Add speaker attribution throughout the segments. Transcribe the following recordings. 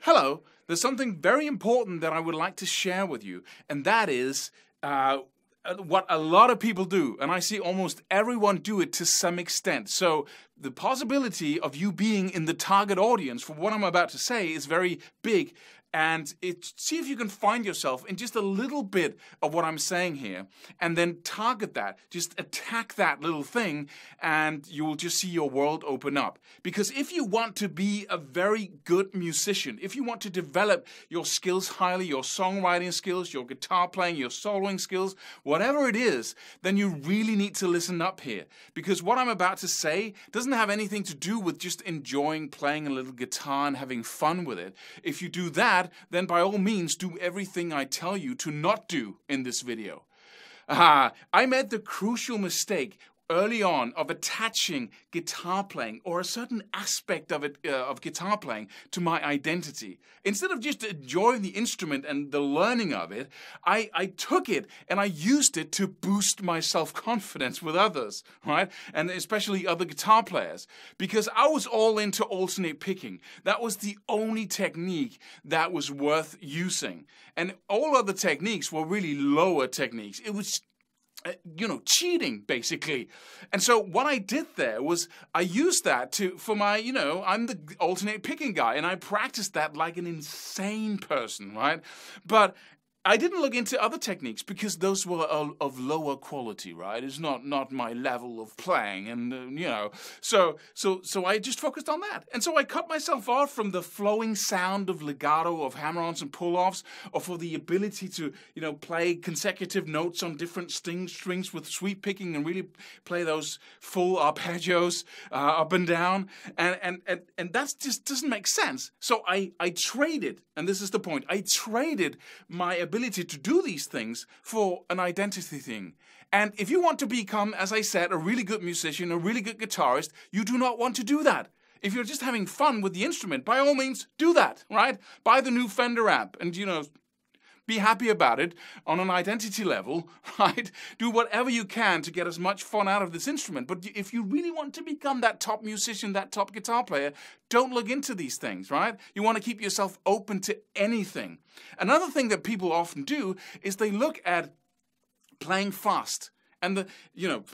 Speaker 1: Hello, there's something very important that I would like to share with you, and that is what a lot of people do, and I see almost everyone do it to some extent. So the possibility of you being in the target audience for what I'm about to say is very big. And see if you can find yourself in just a little bit of what I'm saying here, and then target that, just attack that little thing, and you will just see your world open up. Because if you want to be a very good musician, if you want to develop your skills highly, your songwriting skills, your guitar playing, your soloing skills, whatever it is, then you really need to listen up here. Because what I'm about to say doesn't have anything to do with just enjoying playing a little guitar and having fun with it. If you do that, then by all means do everything I tell you to not do in this video. I made the crucial mistake early on of attaching guitar playing or a certain aspect of it of guitar playing to my identity. Instead of just enjoying the instrument and the learning of it, I took it and I used it to boost my self-confidence with others, right? And especially other guitar players, because I was all into alternate picking. That was the only technique that was worth using. And all other techniques were really lower techniques. It was cheating, basically. And so what I did there was I used that for my, I'm the alternate picking guy, and I practiced that like an insane person, right? But I didn't look into other techniques because those were of lower quality, right? It's not my level of playing, and so I just focused on that, and so I cut myself off from the flowing sound of legato, of hammer-ons and pull-offs, or for the ability to play consecutive notes on different strings with sweep picking and really play those full arpeggios up and down, and that just doesn't make sense. So I traded, and this is the point, I traded my ability to do these things for an identity thing. And if you want to become, as I said, a really good musician, a really good guitarist, you do not want to do that. If you're just having fun with the instrument, by all means, do that, right? Buy the new Fender amp and, be happy about it on an identity level, right? Do whatever you can to get as much fun out of this instrument. But if you really want to become that top musician, that top guitar player, don't look into these things, right? You want to keep yourself open to anything. Another thing that people often do is they look at playing fast. And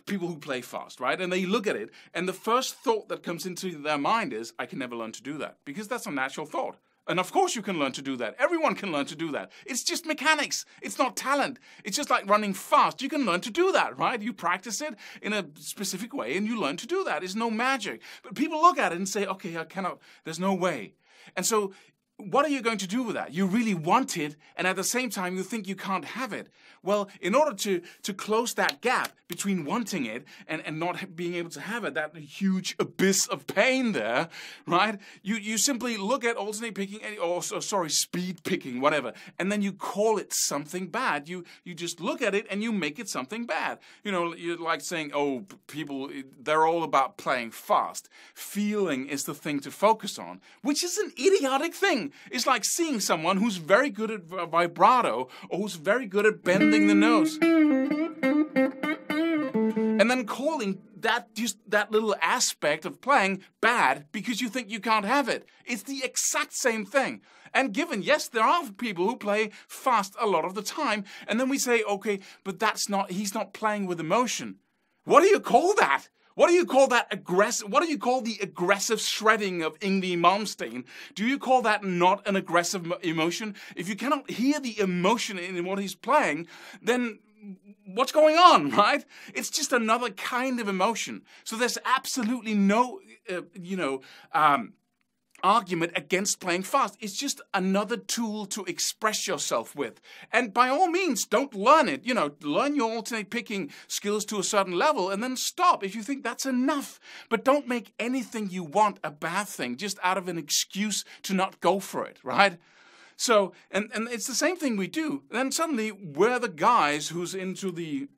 Speaker 1: people who play fast, right? And they look at it, and the first thought that comes into their mind is, I can never learn to do that, because that's a natural thought. And of course you can learn to do that. Everyone can learn to do that. It's just mechanics. It's not talent. It's just like running fast. You can learn to do that, right? You practice it in a specific way and you learn to do that. It's no magic. But people look at it and say, okay, I cannot, there's no way. And so what are you going to do with that? You really want it, and at the same time you think you can't have it. Well, in order to close that gap between wanting it and not being able to have it, that huge abyss of pain there, right? You simply look at alternate picking, speed picking, whatever, and then you call it something bad. You just look at it and you make it something bad. You're like saying, oh, people, they're all about playing fast. Feeling is the thing to focus on, which is an idiotic thing. It's like seeing someone who's very good at vibrato or who's very good at bending the nose, and then calling that little aspect of playing bad because you think you can't have it. It's the exact same thing. And given, yes, there are people who play fast a lot of the time, and then we say, okay, but he's not playing with emotion. What do you call that? What do you call that aggressive? What do you call the aggressive shredding of Yngwie Malmsteen? Do you call that not an aggressive emotion? If you cannot hear the emotion in what he's playing, then what's going on, right? It's just another kind of emotion. So there's absolutely no, argument against playing fast. It's just another tool to express yourself with. And by all means, don't learn it. Learn your alternate picking skills to a certain level and then stop if you think that's enough. But don't make anything you want a bad thing just out of an excuse to not go for it, right? So, and it's the same thing we do. Then suddenly we're the guys who's into the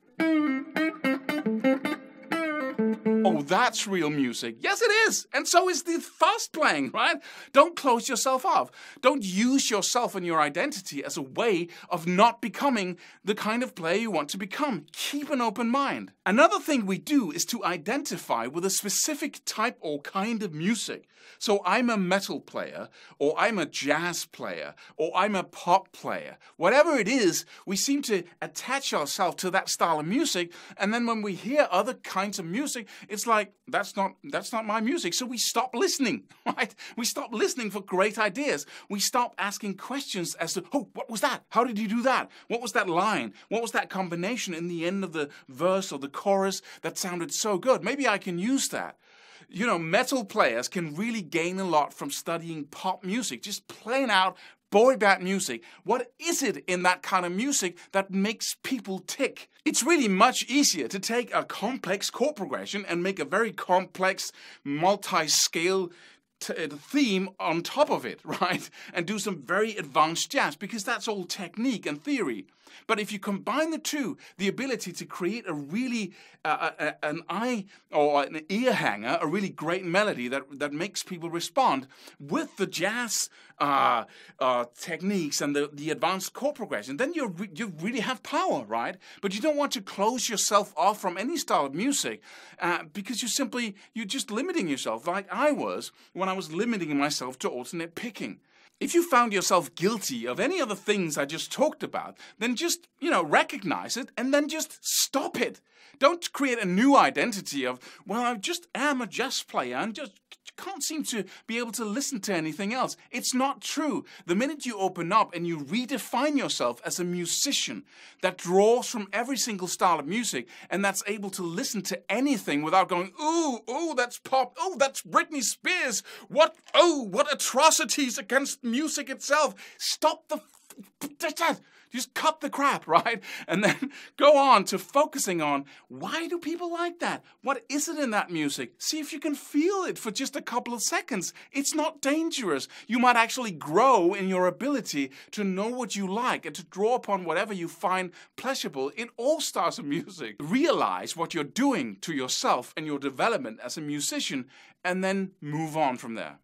Speaker 1: Oh, that's real music. Yes, it is. And so is the fast playing, right? Don't close yourself off. Don't use yourself and your identity as a way of not becoming the kind of player you want to become. Keep an open mind. Another thing we do is to identify with a specific type or kind of music. So I'm a metal player, or I'm a jazz player, or I'm a pop player. Whatever it is, we seem to attach ourselves to that style of music, and then when we hear other kinds of music, it's like, that's not my music. So we stop listening, right? We stop listening for great ideas. We stop asking questions as to, oh, what was that? How did you do that? What was that line? What was that combination in the end of the verse or the chorus that sounded so good? Maybe I can use that. You know, metal players can really gain a lot from studying pop music, just playing out boy band music. What is it in that kind of music that makes people tick? It's really much easier to take a complex chord progression and make a very complex multi-scale theme on top of it, right? And do some very advanced jazz, because that's all technique and theory. But if you combine the two, the ability to create a really an eye or an ear hanger, a really great melody that makes people respond, with the jazz techniques and the advanced chord progression, then you really have power, right? But you don't want to close yourself off from any style of music because you're just limiting yourself, like I was when I was limiting myself to alternate picking. If you found yourself guilty of any of the things I just talked about, then just, recognize it and then just stop it. Don't create a new identity of, well, I just am a jazz player and just can't seem to be able to listen to anything else. It's not true. The minute you open up and you redefine yourself as a musician that draws from every single style of music and that's able to listen to anything without going, ooh, that's pop, oh, that's Britney Spears, what atrocities against music itself. Stop just cut the crap, right? And then go on to focusing on, why do people like that? What is it in that music? See if you can feel it for just a couple of seconds. It's not dangerous. You might actually grow in your ability to know what you like and to draw upon whatever you find pleasurable in all styles of music. Realize what you're doing to yourself and your development as a musician, and then move on from there.